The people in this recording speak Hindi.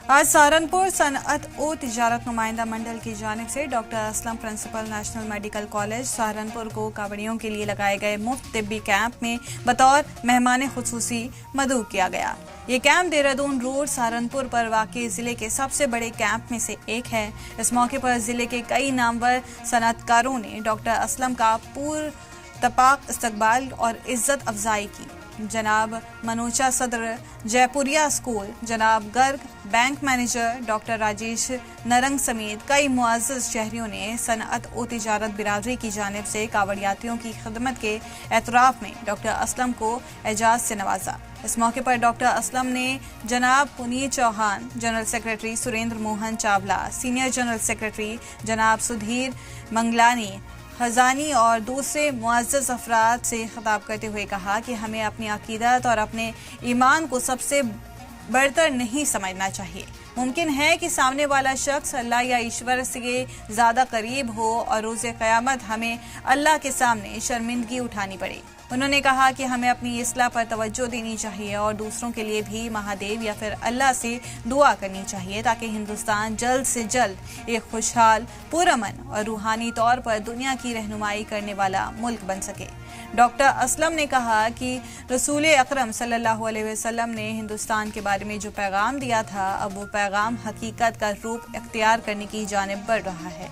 आज सहारनपुर सनअत ओ तिजारत नुमाइंदा मंडल की जानिब से doctor Aslam principal national medical college Saharanpur को कावड़ियों के लिए लगाए गए मुफ्त तिब्बी कैंप में बतौर मेहमान खुसूसी मदऊ किया गया। ये कैंप देहरादून रोड सहारनपुर पर वाक़ई जिले के सबसे बड़े कैंप में से एक है। इस मौके पर जिले के कई नामवर सनअतकारों ने डॉक्टर असलम का पुरतपाक इस्तकबाल और इज्जत अफजाई की। जनाब मनोचा सदर जयपुरिया स्कूल, जनाब Garg bank manager doctor Rajesh Narang समेत कई मुअज़्ज़ज़ शहरियों ने सनअत ओ तिजारत बिरादरी की जानिब से कावड़ यात्रियों की खिदमत के एतराफ़ में डॉक्टर असलम को एजाज़ से नवाजा। इस मौके पर डॉक्टर असलम ने जनाब Puneet Chauhan, general secretary Surendra Mohan Chawla, senior general secretary जनाब सुधीर मंगलानी खजानी और दूसरे मुअज़्ज़ज़ अफराद से खिताब करते हुए कहा कि हमें अपनी अकीदत और अपने ईमान को सबसे बढ़कर नहीं समझना चाहिए। मुमकिन है कि सामने वाला शख्स अल्लाह या ईश्वर से ज़्यादा करीब हो और रोज़े क़यामत हमें अल्लाह के सामने शर्मिंदगी उठानी पड़े। उन्होंने कहा कि हमें अपनी इस्लाह पर तवज्जो देनी चाहिए और दूसरों के लिए भी महादेव या फिर अल्लाह से दुआ करनी चाहिए ताकि हिंदुस्तान जल्द से जल्द एक खुशहाल, पुरअमन और रूहानी तौर पर दुनिया की रहनुमाई करने वाला मुल्क बन सके। डॉक्टर असलम ने कहा कि रसूल अकरम सल्लल्लाहु अलैहि वसल्लम ने हिंदुस्तान के बारे में जो पैगाम दिया था, अब वो पैगाम हकीकत का रूप इख्तियार करने की जानिब बढ़ रहा है।